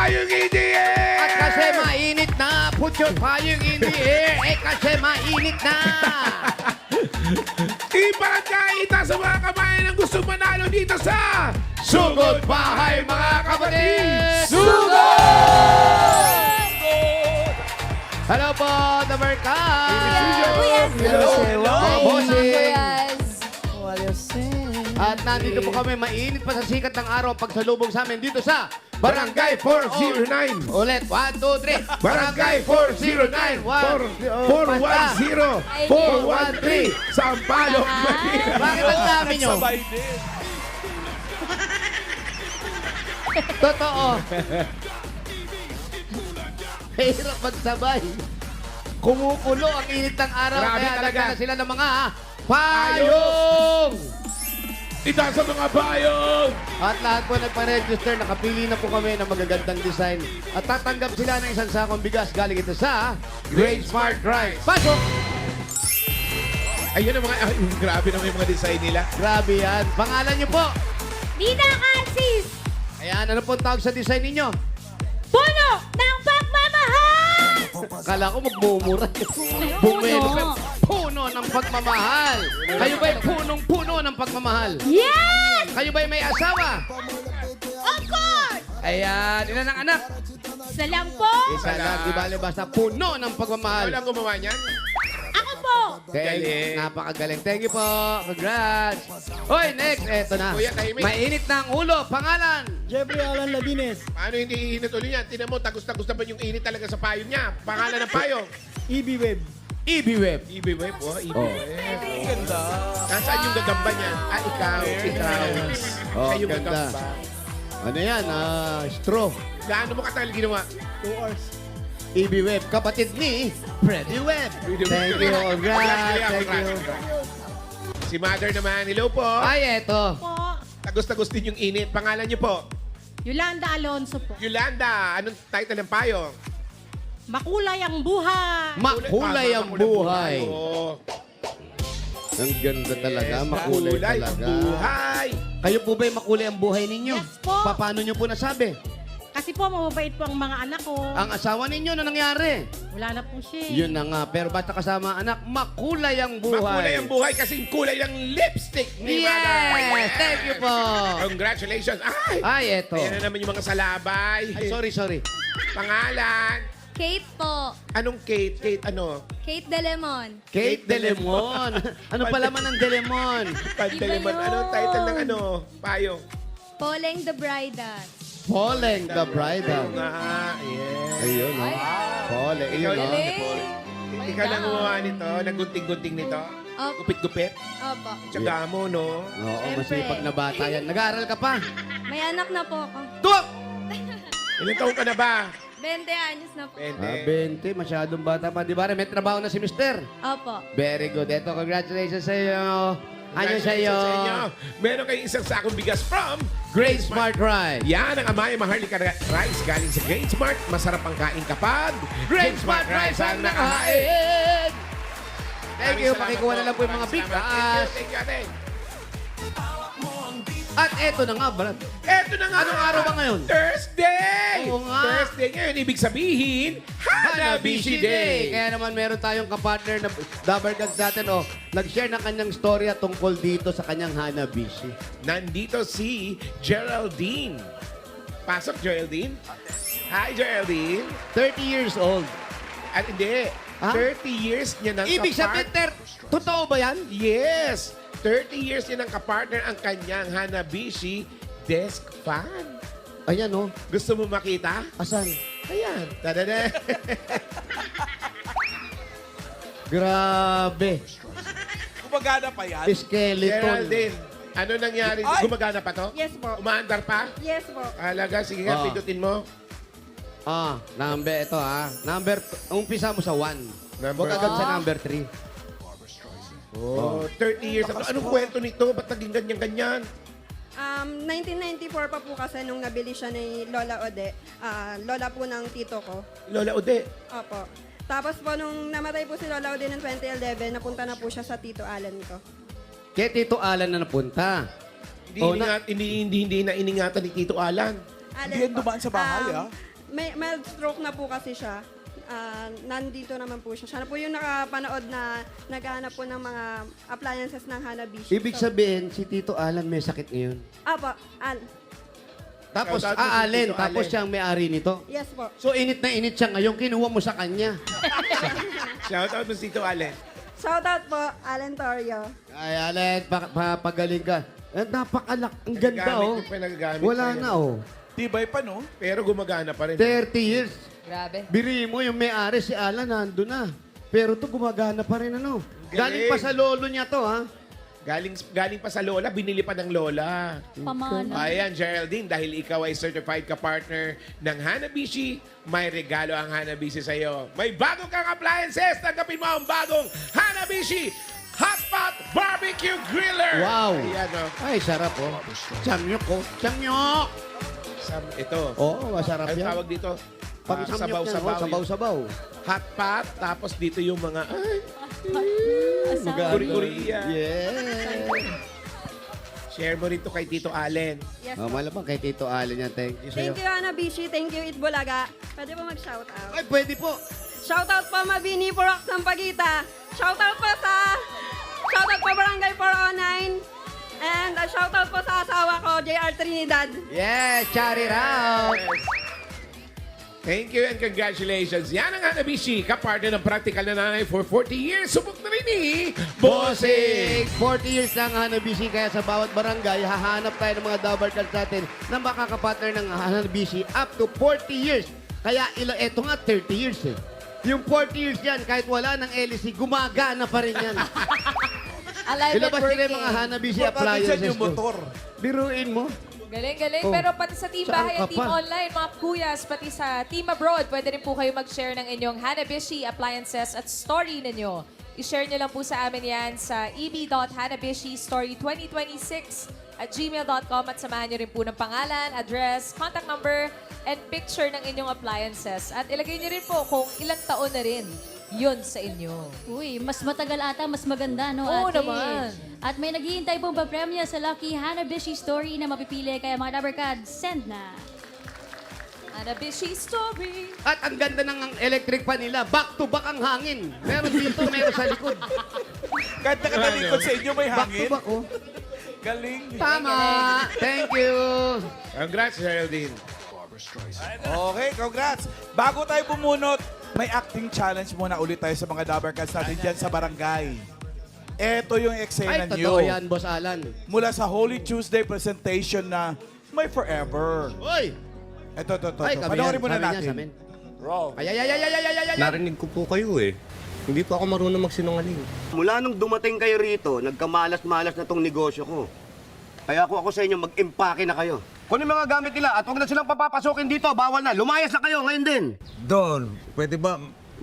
payong in the air! At kasi mainit na, put your payong in the air. Kasi mainit na. Ibarangay, itaas sa mga kabayan ang gusto manalo dito sa Sugod Bahay, mga kapatid! Hello po, The Mercat. Hello, Bossing. What you say? At nandito po kami, mainit pa sa sikat ng araw pagsalubong sa amin dito sa Barangay 409. Ulit, 1, 2, 3. Barangay 409 410 413 Sampaloc, Manila. Bakit ang dami nyo? Totoo. Hirap magsabay. Kumukulo ang init ng araw. Grabe Kaya talaga. dagdagan sila ng mga payong. Itaas sa mga bayong! At lahat po nagpa-register, nakapili na po kami ng magagandang design. At tatanggap sila ng isang sakong bigas galing ito sa Great Smart Rice. Pasok! Ayun ang mga, ay, grabe naman yung mga design nila. Grabe yan. Pangalan niyo po. Nina Alcis, Ayan, ano po ang tawag sa design ninyo? puno ng pagmamahal! Kala ko magmumura. Bumelo ka. Puno ng pagmamahal. Kayo ba'y punong-puno ng pagmamahal? Yes! Kayo ba'y may asawa? Of course! Ayan, ilan ang anak? Isa lang po. Isa lang, di bale basta puno ng pagmamahal. Wala gumawa niyan? Ako po. Galing. Napakagaling. Thank you po. Congrats. Hoy, next. Eto na. Kuya, tahimik. Mainit na ang ulo. Pangalan. Jeffrey Alan Ladines, Paano hindi iinit ulit yan? Tinan mo, tagus-tagus naman yung init talaga sa payong niya. Pangalan ng payong? EB Web. EB-Web. EB-Web, oh, EB-Web. Ganda. Nasaan yung gagamba niyan? Ah, ikaw. Oh, Kayo ganda. gagamba. Ano yan? Straw. Gaano mo katagal ginawa? 2 hours. EB-Web. Kapatid ni Freddy Web. Thank you. Congrats. Thank you. Si Mother naman, hello po. Ay, eto. Po. Tagus-tagus din yung init. Pangalan niyo po? Yolanda Alonso po. Yolanda. Anong title ng payong? Makulay ang buhay. Makulay ang buhay. Oo. Ang ganda talaga. Makulay Makulay ang talaga. buhay. Kayo po ba'y makulay ang buhay ninyo? Yes po. Paano nyo po nasabi? Kasi po, mababait po ang mga anak ko. Ang asawa ninyo na nangyari? Wala na po siya. Yun na nga. Pero basta kasama ang anak, makulay ang buhay. Makulay ang buhay kasing kulay ng lipstick ni Mother. Yes! Thank you po. Congratulations. Ay! Ay, eto. Ayan na naman yung mga salabay. Ay, sorry. Pangalan. Kate po. Anong Kate? Kate ano? Kate De Lemon. Kate De Lemon. Ano pala man ang De Lemon? Pantalimon. Iba yun. Anong title ng ano? Payong. Poleng the Bridal. Poleng the Bridal. Nga. Yes. Ayun, no? Poleng. Ikaw Ayun, no? lang. Ikaw lang gumawa nito. Nagunting-gunting nito. Opo. Gupit-gupit. Opo. Tsaga mo, no? Oo, Siyempre. masipag na bata yan. Nag-aaral ka pa? May anak na po ako. Tuwak! Ilang taon ka na ba? 20 anyos na po. 20. 20. Masyadong bata pa. Di ba? May trabaho na si Mister. Opo. Very good. Eto, congratulations sa iyo. Ano sa iyo? Congratulations sa inyo. Meron kayong isang sakong bigas from Great Smart Ride. Yan ang Amaya Maharlika Rice galing sa Great Smart. Masarap ang kain kapag Great Smart Rice ang nakahain. Thank you. Pakikuha na lang po yung mga bigas. Thank you, ate. At eto na nga, Brad. Eto na nga. Anong araw ba ngayon? Thursday! Oo nga. Thursday ngayon. Ibig sabihin, Hanabishi Day! Kaya naman meron tayong kapartner na Dabber Gods natin, nag-share ng kanyang storya tungkol dito sa kanyang Hanabishi. Nandito si Geraldine. Pasok, Geraldine. Hi, Geraldine. 30 years old. At hindi, Ha? 30 years niya ng Ibig sabihin, totoo ba yan? Yes! 30 years niya ng kapartner ang kanyang Hanabishi desk fan. Ayan, Gusto mo makita? Asan? Ayan. Tadada. Grabe. Gumagana pa yan? Skeleton. Geraldine, ano nangyari? Ay! Gumagana pa to? Yes po. Umaandar pa? Yes po. Alaga, sige nga, Ah. pindutin mo. Number, ito Number, umpisa mo sa 1. Number Huwag agad sa one. number 3. Oh, 30 years. Anong kwento nito? Ba't naging ganyan-ganyan? 1994 pa po kasi nung nabili siya ni Lola Ode. Lola po ng tito ko. Lola Ode. Opo. Tapos po nung namatay po si Lola Ode noong 2011, napunta na po siya sa Tito Alan ko. Kaya Tito Alan na napunta. Hindi, Oh, hindi na iningatan ni Tito Alan. Alan Hindi yan po. dumaan sa bahay, ah. may mild stroke na po kasi siya. Nandito naman po siya. Siya na po yung nakapanood na naghahanap po ng mga appliances ng Hanabishi. Ibig sabihin, si Tito Alan may sakit ngayon. Apo, Tapos, Shout out to si Allen, Tito tapos Allen. siyang may-ari nito. yes po. So, init na init siya ngayon, kinuha mo sa kanya. Shout out mo si Tito Allen. Shoutout po, Alan Torio. Ay, Allen, pagaling ka. Napakalak, ang ganda, Nagagamit oh. ko pa, nagagamit Wala ko na, yan. oh. Tibay pa, no? Pero gumagana pa rin. 30 years. Grabe. Biri mo, yung may-ari, si Alan, nandun na. Pero to gumagana pa rin, ano. Galing pa sa lolo niya to, ha? Galing pa sa lola, binili pa ng lola. Pamana. Ayan, Geraldine, dahil ikaw ay certified ka partner ng Hanabishi, may regalo ang Hanabishi sa'yo. May bago kang appliances. Tanggapin mo ang bagong Hanabishi Hot Pot Barbecue Griller. Wow. Ayan, oh. Ay, sarap, oh. Chamyok, oh. Chamyok! Ito. Oo, masarap Ang yan. tawag dito, Pag chamyok yan, oh, sabaw-sabaw. Hot pot, tapos dito yung mga, Maganda. kuri-kuri yan. Yeah. Share mo rito kay Tito Allen. Yes Oh, po. malamang kay Tito Allen yan. Thank you sa'yo. Thank you, Hanabishi. Thank you, Itbulaga. Pwede po mag-shoutout. Ay, pwede po. Shoutout po, Mabini Purok Sampaguita. Shoutout po Barangay 409. And shoutout po sa asawa ko, JR Trinidad. Yes, shout it out. Thank you and congratulations. Yan ang Hanabishi, kapartner ng practical na nanay for 40 years. Subok na rin ni Bossing! 40 years na ang Hanabishi, kaya sa bawat barangay, hahanap tayo ng mga double cards natin na makakapartner ng Hanabishi up to 40 years. Kaya eto nga, 30 years eh. Yung 40 years yan, kahit wala ng LEC, gumagana pa rin yan. Alive and Ilabas nila yung working. mga Hanabishi Importante appliances dyan yung ko. motor. Biruin mo. Galing, galing. Oh. Pero pati sa Team Saan Bahay ka at Team pa? Online, mga kuyas, pati sa Team Abroad, pwede rin po kayo mag-share ng inyong Hanabishi appliances at story ninyo. I-share nyo lang po sa amin yan sa eb.hanabishistory2026@gmail.com at samahan nyo rin po ng pangalan, address, contact number, and picture ng inyong appliances. At ilagay nyo rin po kung ilang taon na rin yun sa inyo. Uy, mas matagal ata, mas maganda, no, Oo ate? naman. At may naghihintay pong papremyo sa Lucky Hanabishi Story na mapipili. Kaya mga rubber card, send na. Hanabishi Story. At ang ganda ng electric pan nila, back to back ang hangin. Meron dito, meron sa likod. Kahit nakatalikod sa inyo may Back to hangin. back, oh. Galing. Tama. Thank you. Congrats, Geraldine. Okay, congrats. Bago tayo bumunot, may acting challenge muna ulit tayo sa mga Dabarcats natin dyan sa barangay. Ito yung Ay, eksena totoo nyo. yan, Boss Alan. Mula sa Holy Tuesday presentation na May Forever. Oy! Ito. Ay, kami Panoorin yan. muna Kami yan, natin. sa amin. Roll. Ay, ay, ay, ay, ay, ay, ay, ay. Narinig ko po kayo eh. Hindi po ako marunong magsinungaling. Mula nung dumating kayo rito, nagkamalas-malas na tong negosyo ko. Kaya ako sa inyo, mag-impake na kayo. Kunin mga gamit nila at huwag na silang papapasukin dito. Bawal na. Lumayas na kayo ngayon din. Don, pwede ba?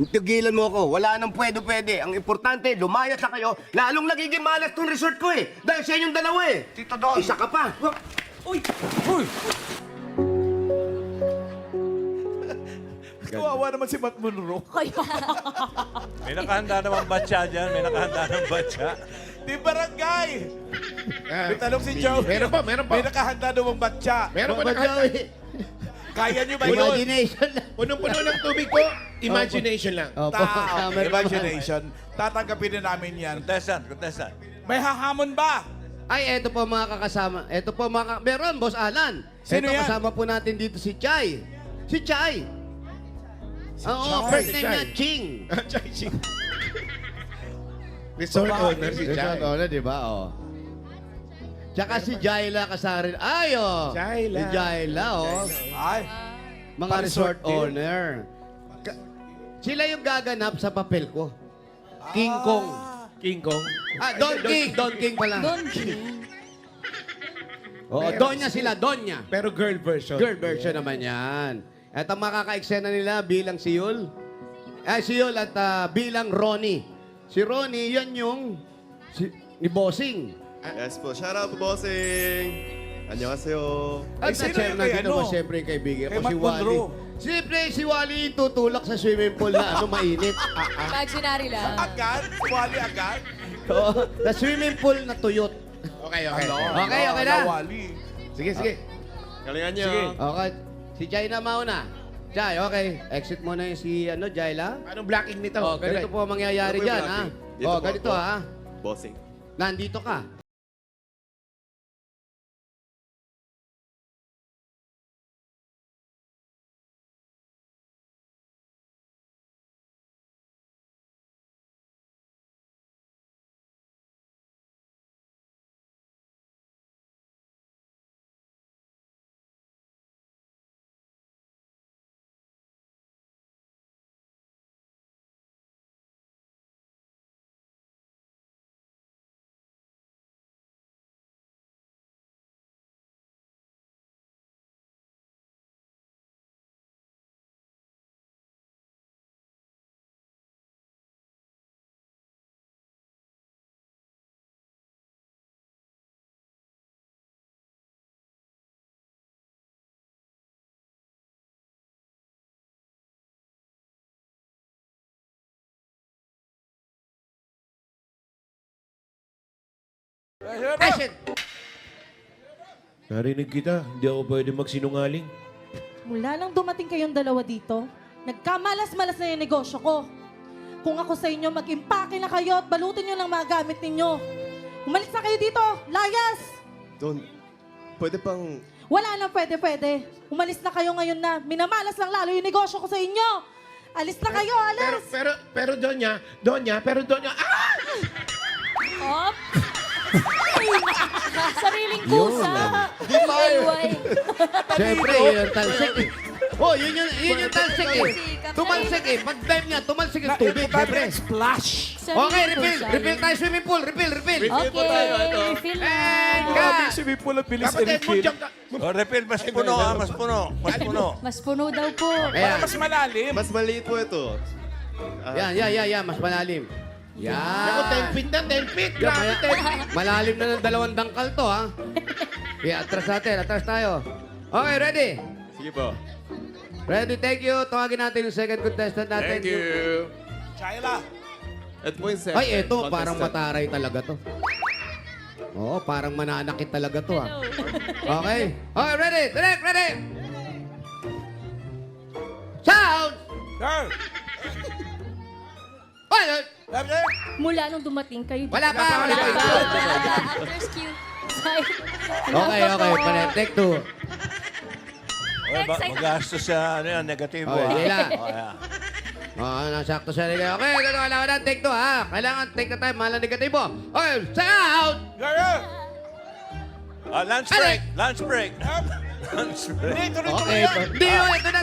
Tigilan mo ako. Wala nang pwede-pwede. Ang importante, lumayas na kayo. Lalong nagiging malas tong resort ko eh. Dahil sa inyong dalawa eh. Tito Don. Isa ka pa. Kawawa naman si Matt Monroe. May nakahanda namang batya dyan. May nakahanda ng batya. Di barangay. Ah, May tanong si Joe. Meron pa. May nakahanda namang batya. Meron pa Ba- nakahanda. Kaya nyo ba yun? Imagination lang. Punong-puno ng tubig ko, imagination lang. Opo, cameraman. Imagination. Tatanggapin na namin yan. Contestant. May hahamon ba? Ay, eto po mga kakasama. Eto po mga meron, Boss Alan. Sino Eto yan? kasama po natin dito si Chay. Si Chay. Oo, Chay. first Si name Chay. niya, Ching. Chay Ching. Resort owner si Chay. Resort di ba? Oh. Tsaka si Jaila Kasarin. Ay, oh. Jaila. Si Jaila, oh. Ay. Mga resort Pa-resort din. owner. Sila yung gaganap sa papel ko. King Kong. King Kong. Ah, Don King. Don King pala. Don King. Oo, Donya sila, Donya. Pero girl version. Girl version naman yan. At ang makaka-eksena nila bilang si Yul. Si Yul at bilang Ronnie. Si Ronnie, yan yung ni Bossing. Yes po, shout out to Bossing! Annyeonghaseyo! At sino siyempre, yung kay nandito ano? ba siyempre yung kaibigan Kay ko, si Matt Wally. Monroe. Siyempre, si Wally tutulak sa swimming pool na mainit. Imaginary lang. Agad? Wali agad? Oo, na swimming pool na tuyot. Okay. Okay, okay na. Wali. Sige. Galingan nyo! Sige. Okay, si Jai na mauna. Jai, okay. Exit mo na yung si Jaila. Anong blocking nito? Oh, ganito po ang mangyayari Ano po yung dyan, ha? blocking? Dito Oh, po ganito, ako. ha? Bossing. Nandito ka. Action! Narinig kita. Hindi ako pwede magsinungaling. Mula nang dumating kayong dalawa dito, nagkamalas-malas na yung negosyo ko. Kung ako sa inyo, mag-impake na kayo at balutin nyo lang mga gamit ninyo. Umalis na kayo dito! Layas! Don, pwede pang... Wala nang pwede-pwede. Umalis na kayo ngayon na. Minamalas lang lalo yung negosyo ko sa inyo. Alis na kayo, alis! Pero Donya, ah! Hop! Sariling pusa. Iway. Siyempre, yun ang talsik eh. Oh, yun yung talsik eh. Tumalsik eh. Pag dive niya, tumalsik yung tubig. Siyempre. Splash! Okay, refill. Refill tayo swimming pool. Refill. Okay, refill na. Grabe, swimming pool ang bilis Kapatid mo i-refill. dyan ka. O, refill, mas puno ha, mas puno. Mas puno. Mas puno daw po. Ayan. Mas malalim. Mas maliit po ito. Yan. Mas malalim. Ako, Yan. 10 feet na, 10 feet. Grabe, 10 feet. Malalim na ng 2 dangkal to, ha? Yeah, atras natin. Atras tayo. Okay, ready? Sige po. Ready, thank you. Tawagin natin yung second contestant natin. Thank you. Chayla. Ito po yung second. Ay, eto, contestant. parang mataray talaga to. Oo, parang mananakit talaga to, ha? Okay. Okay, ready? Direct, ready? Sound! Girl! Ay, Mula nung dumating kayo dito. wala pa. Actors cue. Okay. Take 2. O, magastos siya, negatibo. Okay, Leila. O, ayan. Nasakto siya nila. Okay, kailangan take 2, ha? Kailangan take na tayo, mahal na negatibo. Okay, sound! Girl! Lunch break. Lunch break. Lunch break. Hindi, tuloy-tuloy Okay, yan. hindi yun. Ito na.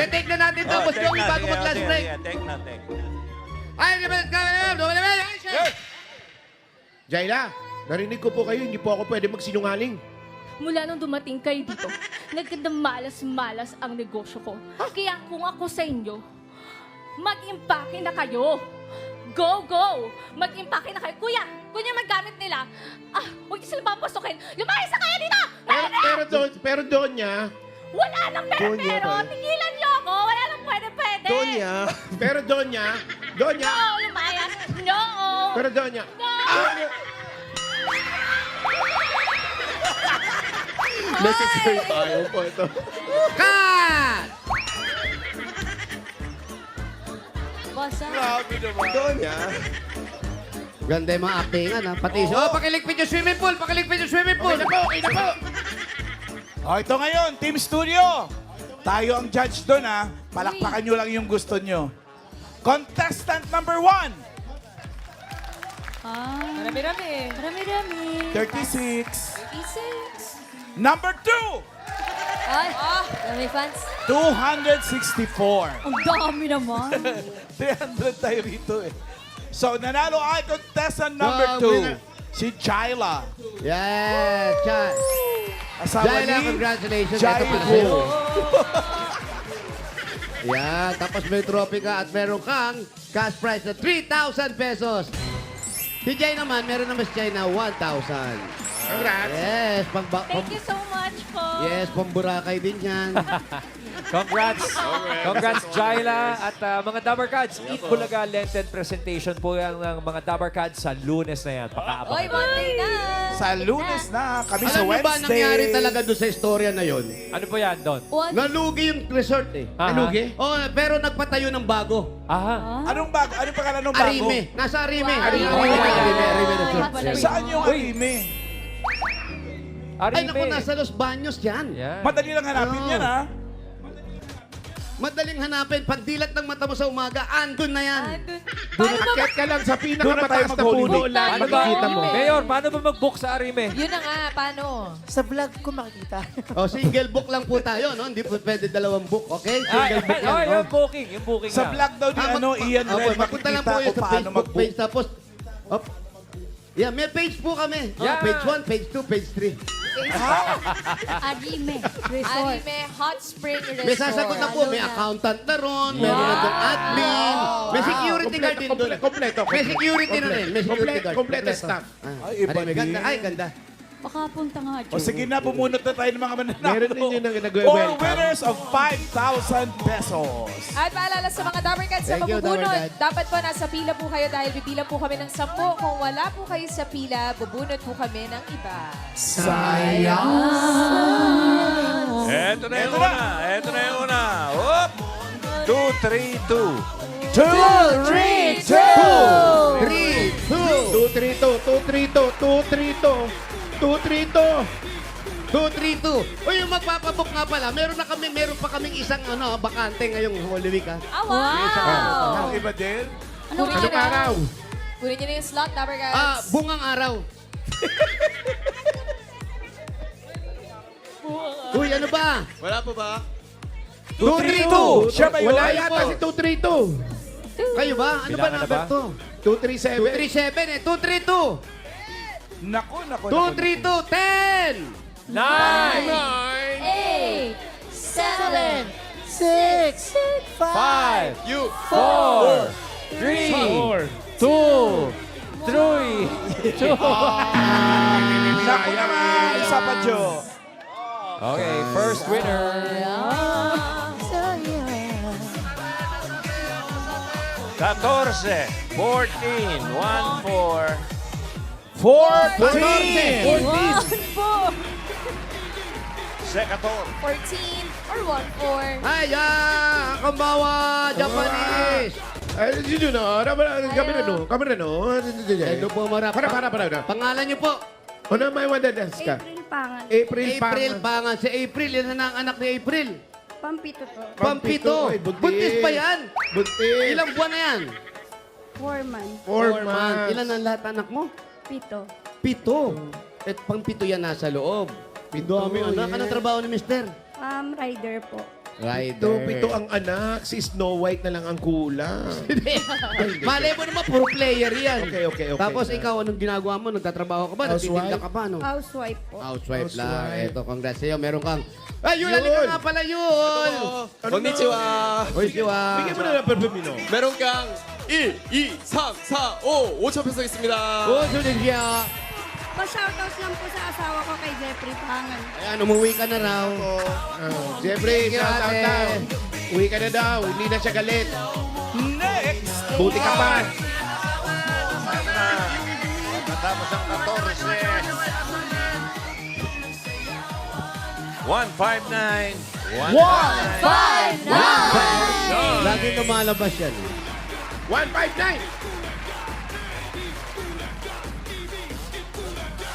Take na natin to. Boss Joey, bago mag-last break. Take na. Ay, lumalabas. Action! Jaila, narinig ko po kayo. Hindi po ako pwede magsinungaling. Mula nung dumating kayo dito, nagkadamalas-malas ang negosyo ko. Kaya kung ako sa inyo, mag-impake na kayo. Go! Mag-impake na kayo. Kuya, maggamit nila. Huwag niyo sila papasukin. Lumayas na kayo dito! Pero Donya, Wala nang Donya pero-pero. ba? Tigilan niyo ako. Wala nang pwede-pwede. Donya. pero Donya, No, lumayas. No. pero Donya, No. Necessary tayo po ito. Cut! Basa. Donya. Ganda yung mga actingan, ha? Pati siya. Oh, pakiligpit yung swimming pool. okay na po. O, ito ngayon, Team Studio. Tayo ang judge doon, ha? Palakpakan nyo lang yung gusto nyo. Contestant number 1, Marami-rami. Marami-rami. 36. 36. Number 2, Ay, dami fans. 264. Ang dami naman. 300 tayo rito, eh. So, nanalo ay contestant number Wow, 2, winner. si Chayla. Yes, Chat. Asawa Jaila, ni congratulations. Jai Ito para Wu. sa'yo. Yan, tapos may trophy ka at meron kang cash prize na 3,000 pesos. Si Jai naman, meron naman si Jai na 1,000. Congrats. Yes, Thank you so much po. Yes, pamburakay din yan. Congrats. Congrats, Jaila. At mga Dabar Cards, Eat Bulaga Lenten presentation po yan ng mga Dabar Cards sa Lunes na yan. Pakaabangan. Oy, Monday na! Sa Lunes na, kami sa Alam niyo ba Wednesday. nangyari talaga doon sa istorya na yon? Ano po yan, Don? Nalugi yung resort eh. Aha. Nalugi? Oh, pero nagpatayo ng bago. Aha. Anong bago? Anong pangalan ng bago? Arime. Nasa Arime. Wow. Arime Resort. Saan yung Arime? Ay, Arime. naku, nasa Los Baños yan. Yan. Madali lang hanapin yan, ha? Madaling hanapin. Pagdilat ng mata mo sa umaga, andun na yan. Akyat ka lang sa pinakamataas na mag-Holy puno Week. lang. Ano ba? Makikita mo. Mayor, paano ba mag-book sa Arime? Yun na nga, paano? Sa vlog ko makikita. Oh, single book lang po tayo, no? Hindi po pwede dalawang book, okay? Single book lang. Ay, no? yung booking. Yung booking Sa na. vlog daw ni Ian Opo, Red, magpunta lang makikita po ko yun sa paano Facebook mag-book. page. Tapos, yeah, may page po kami. Yeah. Page 1, page 2, page 3. Arime. Anime Hot Spring Resort. May sasagot na po. May accountant na ron. Meron na doon admin. May security guard din doon. Kompleto. May security na rin. May security guard. Kompleto staff. Ay, iba Ay, ganda. din. Ay, ganda. Baka punta nga, O sige na, bumunot na tayo ng mga mananalo. Meron din yun ang Four nag-welcome. winners of 5,000 pesos. At paalala sa mga Dabar Cards na Thank you, magbubunot, Dabar Cards. dapat po nasa pila po kayo dahil bibilang po kami ng 10. Kung wala po kayo sa pila, bubunot po kami ng iba. Eto na yung una. Eto na yung una. Whoop! 2, 3, 2. 2, 3, 2. Uy, yung magpapabook nga pala, meron pa kaming isang bakante ngayong Holy Week, ha? Ah, wow! Ang iba din. Kunin nyo Anong araw? Kunin nyo na yung slot, Dabar Cards. Bungang araw. Uy, ano ba? Wala po ba? 232. Siya ba yun? Wala yata si 232. Kayo ba? Ano ba Bilangan na number ba? to? 237. 237 eh. 232. Naku, naku, 232, 10! 9! 8, 7, 6, 5, You. 4, 3, 2, 3, 2. Naku naman, isa pa, Jo. Okay, first winner. 14, 14, 1, 4. 14. 14, or 1, 4. Ay, kambawa, Japanese. Ay, dito na. Kamera no. Hello po, marap. Para. Pangalan niyo po? Ano may wadadas ka? April Pangan. April April Pangan. Pangan. Si April, yan na ang anak ni April. Pampito po. Pampito. Ay, buntis. Buntis pa yan. Buntis. Ilang buwan na yan? 4 months. 4 months. Ilan ang lahat anak mo? 7. 7. At pang-7 yan nasa loob. Dami anak. Anong trabaho ni Mister? Rider po. Pito ang anak. Si Snow White na lang ang kulang. Malay mo naman, puro player yan. Okay. Tapos ikaw, anong ginagawa mo? Nagtatrabaho ka ba? Nagtitinda ka pa, no? Housewife po. Housewife lang. Housewife. Eto, congrats sa'yo. Meron kang... Ay, yun! Halika nga pala yun! Konnichiwa. Konnichiwa. Bigyan mo na ng perfume, no? meron kang 1, 2, 3, 4, 5, 5천 peso 있습니다. Oh, sunod siya. Pa-shoutouts lang po sa asawa ko kay Jeffrey Pangan. Ayan, umuwi ka na raw. Jeffrey, Thank you, shout out ate. daw. Uwi ka na daw. Hindi na siya galit. Next. Buti ka pa. Matapos ang 14. 159. 159. Lagi lumalabas yan. 159.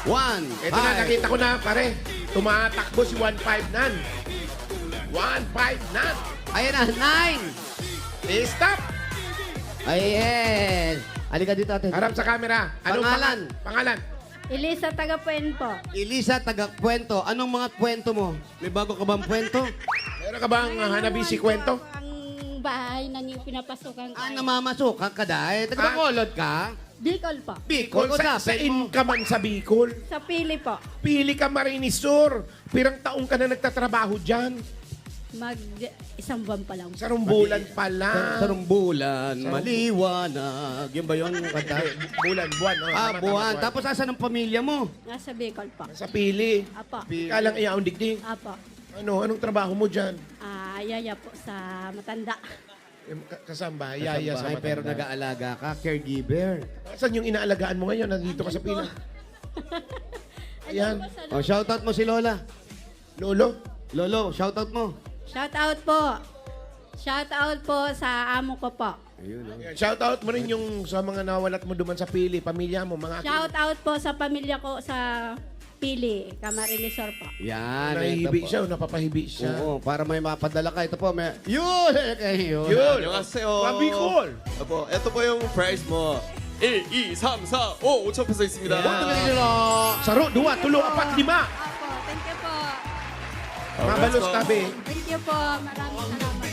1, Ito na, nakita ko na, pare. Tumatakbo si 159. 159. Ayan na, 9. Stop. Ayan. Halika dito, ate. Harap sa camera. Anong Pangalan? Pangalan. Elisa Tagapuen po. Elisa, taga-kwento. Anong mga kwento mo? May bago ka bang kwento? Meron ka bang Hanabishi kwento? Ang bahay na niyo pinapasukan ko. Namamasok ka dahil. Taga-Bacolod ka? Bicol po. Bicol. Sa Usapin mo. in ka man sa Bicol. Sa Pili po. Pili ka marinisor. Pirang taong ka na nagtatrabaho dyan. Isang buwan pa lang. Sa Rumbulan pala. Sa Rumbulan, maliwanag. Yun ba yun? Kanta? Buwan. Oh, tama, Buwan. Tapos asan ang pamilya mo? Nasa Bicol po. Sa Pili. Apa. Kalang iyaong digdig. Apa. Anong trabaho mo dyan? yaya po sa matanda. Kasamba, yaya sa Ay, matanda. pero nag-aalaga ka, caregiver. Saan yung inaalagaan mo ngayon? Nandito ka sa pila. Ayan. O, shoutout mo si Lola. Lolo. Lolo, shoutout mo. Shout out po. Shout out po sa amo ko po. Ayun, o. Ayan. Shout out mo rin yung sa mga nawalat mo duman sa pili, pamilya mo, mga Shout out po sa pamilya ko sa Pili, Camarinesor po. Yan. nahihibi ito po. siya o napapahibi siya. Oo, para may mapadala ka. Ito po, may... Yun! Yun! Yun. 안녕하세요. Mabicol. ito po yung prize mo. 1, 2, 3, 4, 5, 5천 peso 있습니다. Saro, 2, 3, 4, 5. Opo, thank you po. Mabalos tabi. Thank you po. Maraming salamat.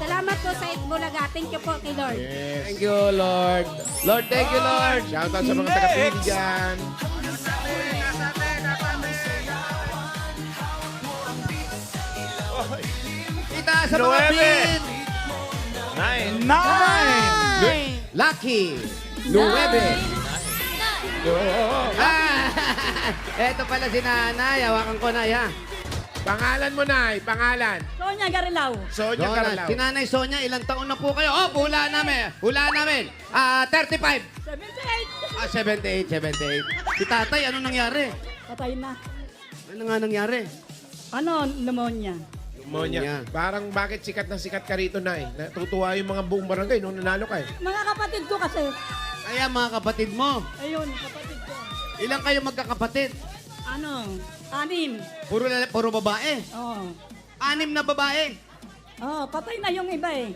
Salamat po sa Itbulaga. Thank you po kay Lord. Yes. Thank you, Lord. Lord, thank you, Lord. Shout out sa mga taga-pili dyan. Kita sa mga pin. 9. 9! Lucky. Nueve. Eto pala si Nanay. Hawakan ko na, ya. Pangalan mo, Nay. Pangalan. Sonia Garilaw. Sonia Carlao. Si Nanay Sonia, ilang taon na po kayo? Oh, hula namin. Hula namin. 35. 78. 78. Si tatay, ano nangyari? Patay na. Ano nga nangyari? Ano? Pneumonia. Monya. Parang bakit sikat na sikat ka rito, Nay? Natutuwa yung mga buong barangay nung nanalo ka eh. Mga kapatid ko kasi. Kaya mga kapatid mo, Ayun, kapatid ko. ilang kayo magkakapatid? Ano? 6. Puro babae. Oo. 6 na babae. Oh, patay na yung iba eh.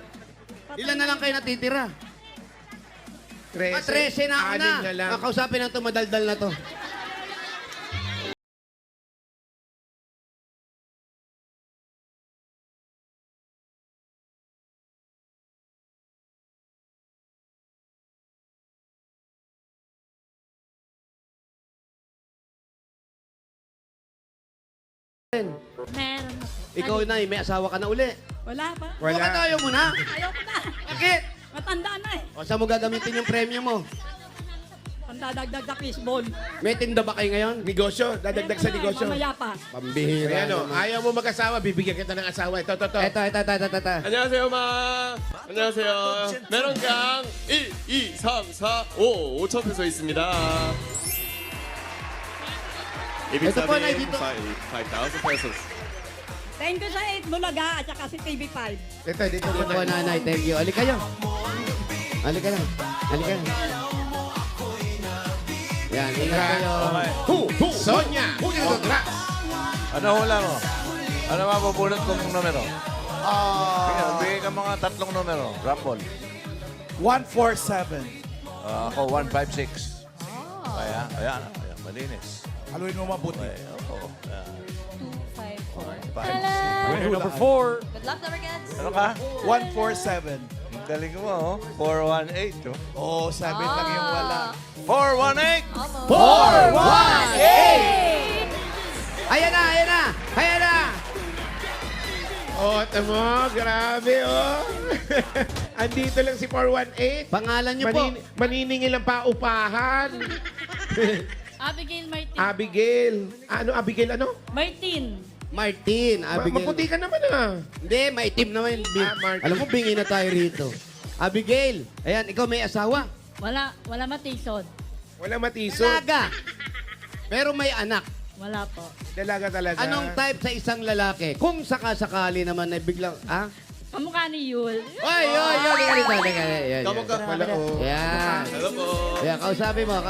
Ilan na lang kayo natitira? 13 na ako na. Anim na lang. Kakausapin ng tumadaldal na to. Meron. Ikaw na, may asawa ka na uli. Wala pa. Wala. Bakit ayaw mo na? Ayoko na. Bakit? Matanda na eh. O saan mo gagamitin yung premyo mo? Pandadagdag na fishball. May tinda ba kayo ngayon? Negosyo. Dadagdag sa negosyo. Mamaya pa. Pambihira Ayan o. naman. Ayaw mo mag-asawa, bibigyan kita ng asawa. Ito. Ito. 안녕하세요, 마. 안녕하세요. 메론 강 1, 2, 3, 4, 5, 5천 peso 있습니다. Ito po, Nay, dito. 5,000 pesos. Thank you sa 8 Bulaga at saka si TV5. Dito mo, Ito po, Nay. nanay. Thank you. Halika kayo. Halika lang. Halika lang. Yan, ingat kayo. Sonia. Congrats. Ano hula mo? Ano mapupulot kong numero? Bigay ka mga 3 numero. Rumble. 147. Ako 156. Ayan. Malinis. Haluin mo mabuti. Ako. 2, 5, 4. 5. Winner number 4. Good luck, Number Cats. Ano ka? 147. Ang galing mo, oh. 418, oh. Oh, 7 lang yung wala. 418! Almost. 4-1-8! Ayan na. Oh, tamo. Grabe, oh. Andito lang si 418. Pangalan niyo po. Maniningil ang paupahan. Abigail Martin. Abigail. Ano, Abigail ano? Martin, Abigail. Maputi ka naman ah. Hindi, maitim naman. Martin. Alam mo, bingi na tayo rito. Abigail, ayan, ikaw may asawa. Wala matisod. Wala matiso. Dalaga. Pero may anak. Wala po. Dalaga talaga. Anong type sa isang lalaki? Kung sakasakali naman na biglang, Kamukha ni Yul. Oy, yan. Kamukha Wala, oh. Yan. Hello po. Yan, kausapin mo.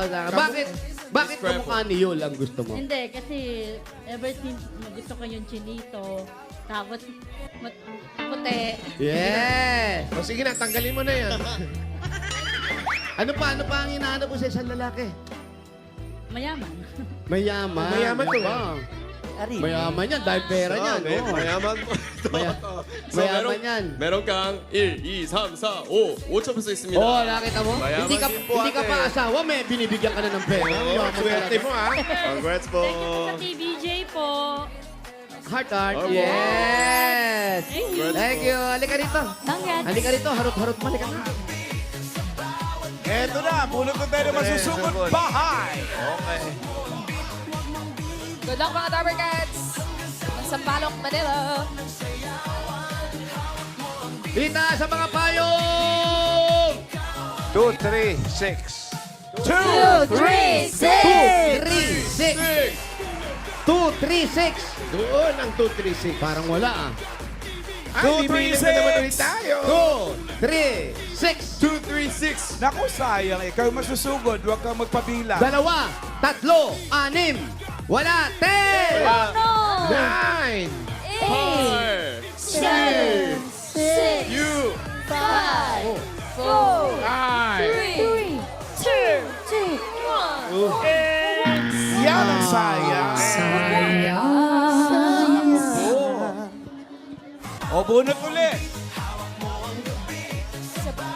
Bakit kamukha ni Yul ang gusto mo? Hindi, kasi ever since gusto ko yung chinito, tapos puti. Yes. O sige na, tanggalin mo na yan. Ano pa ang hinahanap mo sa isang lalaki? Mayaman. Mayaman. Mayaman to. Ba? Mayaman yan, dahil pera niyan. 네, Oo. mayaman po. Mayaman yan. 메론 강 1, 2, 3, 4, 5, 5천 peso 있습니다. Oo, nakita mo? Mayaman Hindi ka din po, hindi ka ate. pa asawa, may binibigyan ka na ng pera. Mayaman Swerte talaga. mo ah. Congrats po. Thank you sa TVJ po. Heart. Opo. Yes. Thank you. Halika rito. Congrats. Halika rito. Harot-harot mo. Halika na. Eto na, bunot ko tayo na masusugod bahay. Okay. Good luck, mga Dabber Cats. Sa Palok, Manila. Itaas sa mga payong! 2, 3, 6. 2, 3, 6! 2, 3, 6! Doon ang 236. Parang wala ah. Ay, bibilang na naman ulit tayo. 2, 3, 6! 2, 3, 6. Naku, sayang. Ikaw masusugod. Huwag kang magpabila. 2, 3, 6! Wala! 10! 9, 7, 6, You! 5, 4, 5, 3, 2, 1. Yan ang sayang. O, bunot ulit.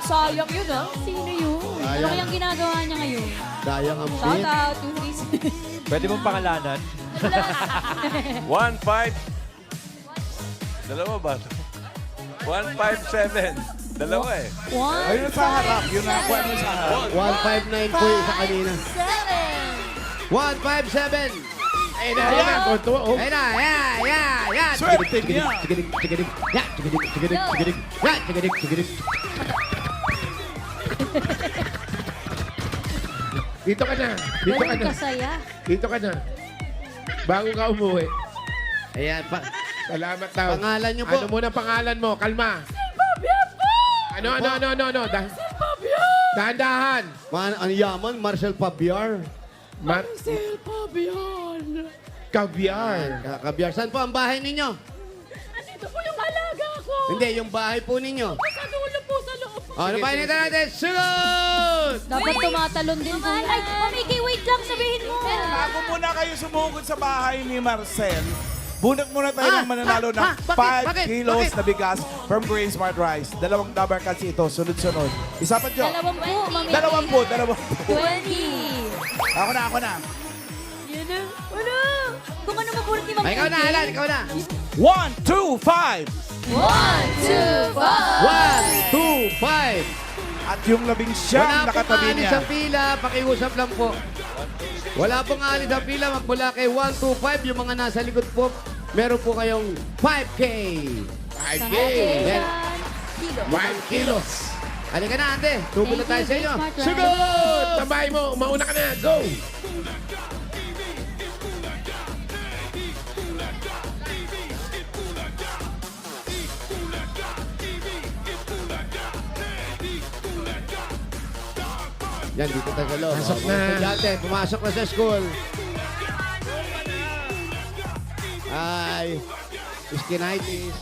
Sayang yun, ah. Sino yun? Ano kayang ginagawa niya ngayon? Sayang ang Shout beat. out, 236. Pwede mong pangalanan? 1, 5. Dalawa ba? 1, 5, 7. Dalawa eh. Ayun sa harap. Yun nakuha mo sa harap. 159 po yung sa kanina. 157! Ayun na, ayun na. Tuwa, oh. Ayun na, yeah! Swerte niya. Tigidig. Ya, tigidig. Ya, tigidig. Dito ka na. Dito ka na. Kasaya. Dito ka na. Bago ka umuwi. Ayan, Salamat daw. Pangalan niyo po. Ano muna pangalan mo? Kalma. Ano? Dahan-dahan. Ang yaman, Marcel Pabiar. Marcel Pabian. Caviar. Kabiar, saan po ang bahay ninyo? Ito po yung alaga ko. Hindi, yung bahay po ninyo. Sa dulo po, sa loob. Ano pa nito natin? Sunod! Dapat tumatalon din po. Ay, Mamiki, wait lang, sabihin mo. Bago muna kayo sumugod sa bahay ni Marcel, bunot muna tayo ng mananalo ng Bakit? 5 kilos na bigas from Grain Smart Rice. 2 double cuts ito, sunod-sunod. Isa pa, Jo. 20, Mamiki. 20. Ako na. Yun na. Ano? Kung ano mabunot ni Mamiki. Ay, ikaw na, Alan, ikaw na. 1, 2, 5. 1, 2, 5. 1, 2, 5. At yung 11 Wala pong nakatabi alis niya. sa pila, pakiusap lang po. Wala pong alis sa pila, magmula kay 1, 2, 5. Yung mga nasa likod po, meron po kayong 5K. 5K. Yan. 5 kilos. Halika na, ate. Tubo na tayo sa inyo. Sugod! Tambay mo. Mauna ka na. Go! Yan, dito tayo sa loob. Pasok Mga na. estudyante, pumasok na sa school. Ay, skinitis.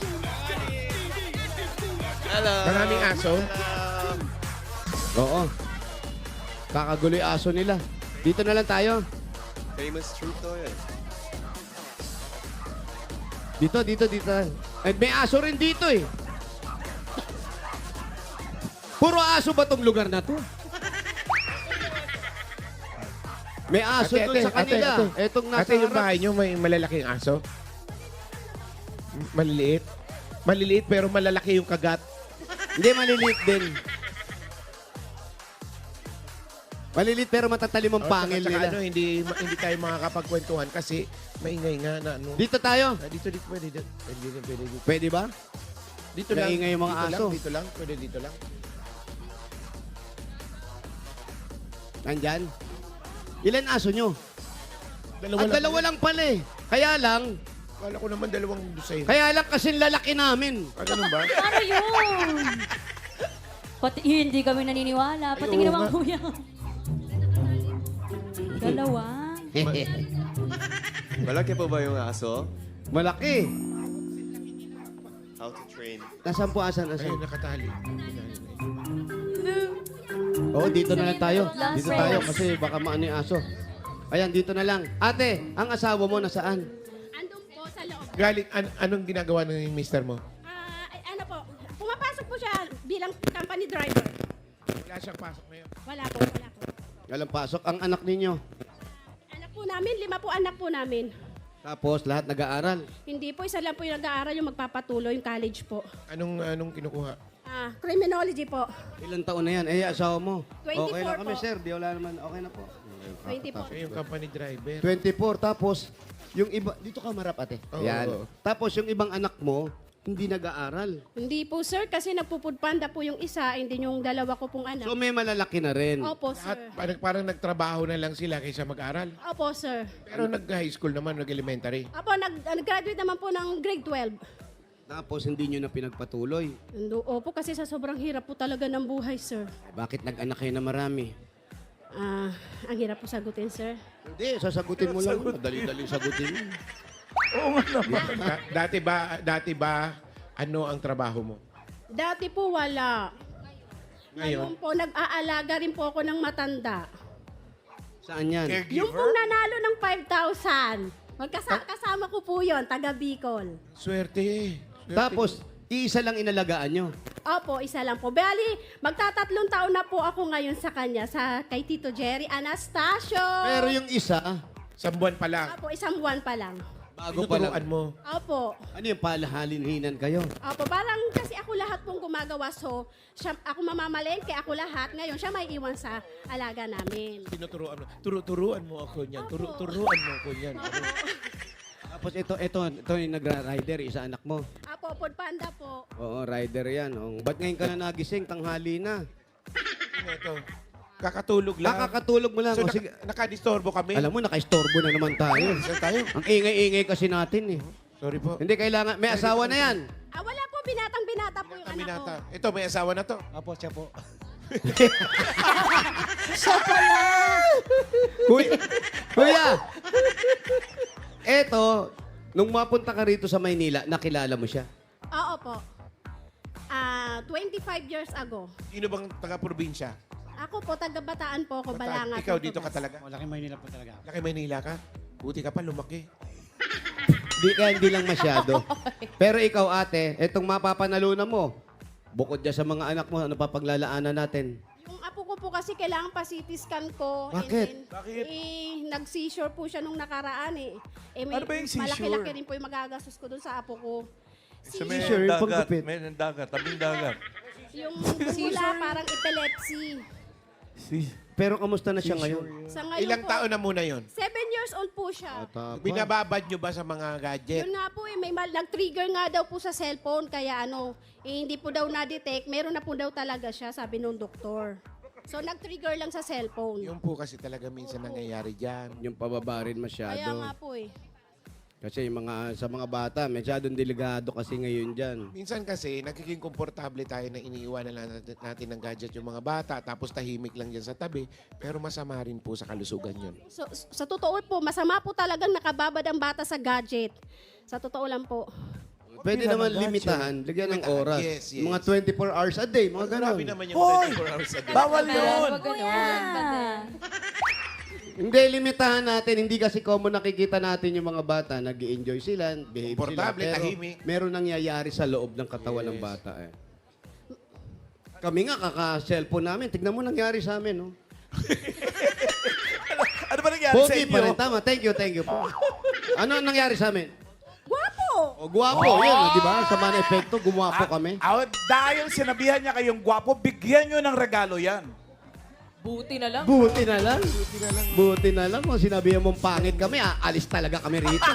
Maraming aso. Oo. Kakagulo yung aso nila. Dito na lang tayo. Famous truth to yun. Dito. Ay, may aso rin dito eh. Puro aso ba tong lugar na to? May aso doon sa kanila. Etong nasa Ate, yung harap. bahay nyo may malalaking aso? Maliliit? Maliliit pero malalaki yung kagat. Hindi, maliliit din. Maliliit pero matatalim ang pangil Tsaka nila. ano, hindi tayo makakapagkwentuhan kasi maingay nga na ano. Dito tayo. Dito pwede. Pwede. Pwede ba? Dito lang. Maingay yung mga aso. Dito lang. Pwede dito lang. Nandyan. Ilan aso nyo? Dalawa lang pala eh. Kaya lang Kala ko naman dalawang dosay. Kaya lang kasing lalaki namin. Ganun ba? Ano yun? Pati hindi kami naniniwala. Pati oo ginawa nga. ko yan. Dalawa. Malaki po ba yung aso? Malaki. How to train? Nasaan po asan? Ayun, nakatali. Oo, dito na lang tayo. Last Dito tayo race. kasi baka maano yung aso. Ayan, dito na lang. Ate, ang asawa mo nasaan? Andun po sa loob. Galing, anong ginagawa ng mister mo? Ano po, pumapasok po siya bilang company driver. Wala siyang pasok ngayon. Wala po. Walang pasok. Ang anak ninyo. Anak po namin, 5 po anak po namin. Tapos lahat nag-aaral. Hindi po, isa lang po yung nag-aaral, yung magpapatuloy, yung college po. Anong kinukuha? Criminology po. Ilang taon na yan? Eh, asawa mo. 24 okay na kami, po. sir. Di wala naman. Okay na po. 24. Siya yung company driver. 24. Tapos, yung iba... Dito ka marap, ate. Oo, Yan. oo. Tapos, yung ibang anak mo, hindi nag-aaral. Hindi po, sir, kasi nagpupudpanda po yung isa, hindi yung dalawa ko pong anak. So may malalaki na rin. Opo, At sir. parang nagtrabaho na lang sila kaysa mag-aral. Opo, sir. Pero nag-high school naman, nag-elementary. Opo, nag-graduate naman po ng grade 12. Tapos hindi nyo na pinagpatuloy. Opo, kasi sa sobrang hirap po talaga ng buhay, sir. Bakit nag-anak kayo na marami? Ang hirap po sagutin, sir. Hindi, sasagutin mo lang. Dali-dali sagutin mo. Dati ba, ano ang trabaho mo? Dati po wala. Ngayon? Ngayon po, nag-aalaga rin po ako ng matanda. Saan yan? Yung pong nanalo ng 5,000. Kasama ko po yon, taga Bicol. Swerte. Tapos, iisa lang inalagaan nyo. Opo, isa lang po. Bali, magtatatlong taon na po ako ngayon sa kanya, kay Tito Jerry Anastasio. Pero yung isa, Sa buwan pa lang. Opo, isang buwan pa lang. bago pa lang. Tinuturuan mo. Opo. Ano yung palahalin-hinan kayo? Opo, parang kasi ako lahat pong gumagawa. So, ako mamamalengke, ako lahat. Ngayon, siya may iwan sa alaga namin. Tinuturuan mo. Turuan mo ako niyan. Turuan mo ako niyan. Tapos ito yung nagra-rider, isa anak mo. Opo, Foodpanda po. Oo, rider yan. Oh, ba't ngayon ka na nagising? Tanghali na. Ito. Kakatulog lang. Nakakatulog mo lang. So, O, sige. nakadistorbo kami. Alam mo, nakaistorbo na naman tayo. Saan tayo? Ang ingay-ingay kasi natin eh. Sorry po. Hindi kailangan, may asawa na yan. Wala po, binatang-binata po yung anak ko. Binata. Ito, may asawa na to. Apo, siya po. Kuya! Eto, nung mapunta ka rito sa Maynila, nakilala mo siya? Oo po. 25 years ago. Sino bang taga-probinsya? Ako po, taga-Bataan po ako, Balanga. Ikaw dito ka talaga? Laki Maynila po talaga. Laki Maynila ka? Buti ka pa, lumaki. Hindi lang masyado. Pero ikaw ate, etong mapapanalunan mo, bukod dyan sa mga anak mo, ano pa paglalaanan natin? Yung apo ko po kasi kailangan pa CT scan ko. Bakit? Bakit? Nag-seizure po siya nung nakaraan eh. Ano ba yung seizure? Malaki-laki rin po yung magagastos ko dun sa apo ko. Sa may Sure, dagat, paggupit. may dagat, tabing dagat. Yung bumula, parang epilepsy. Pero kamusta na siya ngayon? Sa ngayon Ilang po, taon na muna yon? 7 years old po siya. Binababad nyo ba sa mga gadget? Yun nga po eh, nag-trigger nga daw po sa cellphone, kaya hindi po daw na-detect, meron na po daw talaga siya, sabi nung doktor. So nag-trigger lang sa cellphone. Yung po kasi talaga minsan nangyayari dyan. Yung pababa rin masyado. Kaya nga po eh. Kasi yung sa mga bata, masyadong delikado kasi ngayon dyan. Minsan kasi, nagiging komportable tayo na iniiwanan lang natin ng gadget yung mga bata, tapos tahimik lang dyan sa tabi, pero masama rin po sa kalusugan yun. So, sa totoo po, masama po talagang nakababad ang bata sa gadget. Sa totoo lang po. Pwede naman limitahan, lagyan ng oras. Yes. Mga 24 hours a day, mga Grabe ganun. naman yung Hoy! 24 hours a day. Bawal yun! Wag ganun. Hindi, limitahan natin. Hindi kasi common nakikita natin yung mga bata. Nag-i-enjoy sila, behave sila. Komportable, Pero tahimik. meron nangyayari sa loob ng katawan ng bata eh. Kami nga, kaka-cellphone namin. Tignan mo nangyari sa amin, no? Ano ba nangyari sa Pogi inyo? pa rin. Tama. Thank you po. Ano ang nangyari sa amin? Guwapo! O, guwapo. Yun, di ba? Sa man epekto, guwapo kami. Dahil sinabihan niya kayong gwapo, bigyan nyo ng regalo yan. Buti na lang. Buti na lang. Buti na lang. Kung sinabihan mong pangit kami, alis talaga kami rito.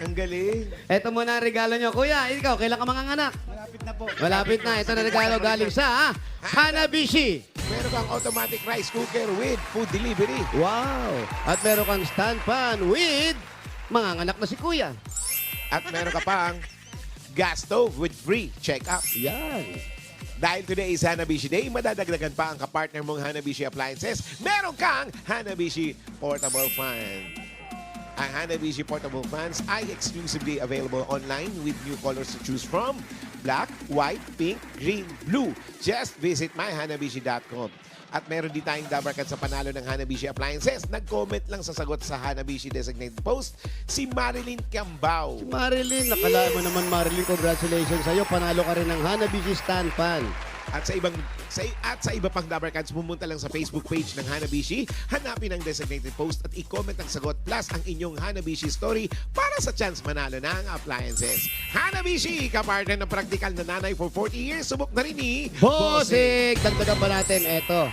Ang galing. Eto muna ang regalo nyo. Kuya, ikaw, kailan ka manganganak? Malapit na po. Malapit na. Ito na regalo galing sa Hanabishi. Meron kang automatic rice cooker with food delivery. Wow! At meron kang stand pan with manganganak na si Kuya. At meron ka pang gas stove with free check-up. Yan. Dahil today is Hanabishi Day, madadagdagan pa ang kapartner mong Hanabishi Appliances. Meron kang Hanabishi Portable Fan. Ang Hanabishi Portable Fans ay exclusively available online with new colors to choose from: black, white, pink, green, blue. Just visit myhanabishi.com. At meron din tayong dabarkan sa panalo ng Hanabishi Appliances. Nag-comment lang sa sagot sa Hanabishi Designated Post, si Marilyn Cambao. Marilyn, nakala mo naman Marilyn, congratulations sa'yo. Panalo ka rin ng Hanabishi stand pan. At sa iba pang Dabarkads, pumunta lang sa Facebook page ng Hanabishi, hanapin ang designated post at i-comment ang sagot plus ang inyong Hanabishi story para sa chance manalo ng appliances. Hanabishi, kapartner ng praktikal na nanay for 40 years, subok na rin ni Bossing! Dagdagan pa natin. Eto.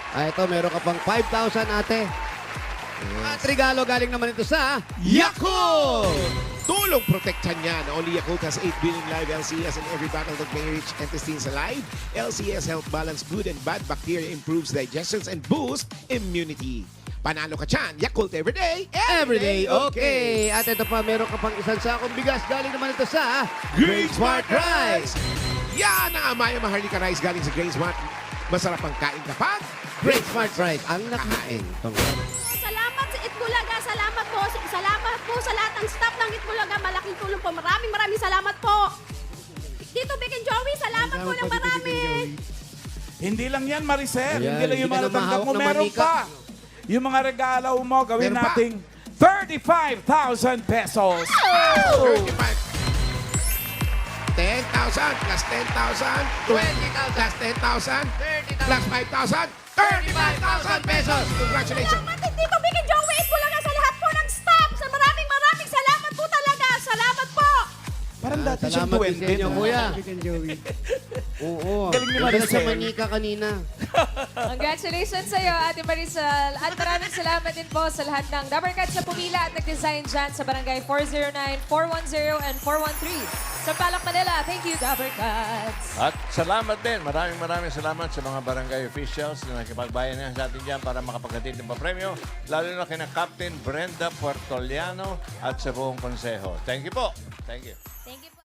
Ito, meron ka pang 5,000 ate. At regalo galing naman ito sa Yakult! tulong protektahan niya. Only Yakult has 8 billion live LCS in every battle that may reach intestines alive. LCS help balance good and bad bacteria, improves digestions, and boost immunity. Panalo ka dyan. Yakult everyday, Everyday, okay. At ito pa, meron ka pang isang sakong bigas. Galing naman ito sa Grain Smart Rice! Yan ang Amaya Maharlika Rice galing sa Grain Smart. Masarap ang kain kapag Great Smart Rice. Ang nakain. Salamat sa Itbulaga. Salamat po sa lahat ng staff ng Itbulaga. Malaking tulong po. Maraming salamat po. Dito, Vic and Joey, salamat po ng marami. Hindi lang yan, Maricel. Ayan, Hindi lang yung hindi ka mga natanggap mo. na mahawak na Meron manika. pa. Yung mga regalo mo, gawin Meron pa. nating 35,000 pesos. 35. 10,000 plus 10,000, 20,000 plus 10,000, plus 5,000, 35,000 pesos. Congratulations. Salamat din dito, Vic and Joey, Itbulaga, sa lahat po ng staff. Sa maraming salamat po talaga. Salamat po. Parang dati siyang Salamat din sa 20. inyo, no? kuya. Oo. Galing ni Ganda Maricel. sa manika kanina. Congratulations sa iyo, Ate Maricel. At maraming salamat din po sa lahat ng Dabber Cats na pumila at nag-design dyan sa Barangay 409, 410, and 413. Sa Palak, Manila. Thank you, Dabber Cats. At salamat din. Maraming salamat sa mga barangay officials na nakipagbayan na sa atin dyan para makapaghatid ng papremyo. Lalo na kina Captain Brenda Puertoliano at sa buong konseho. Thank you po. Thank you. Thank you.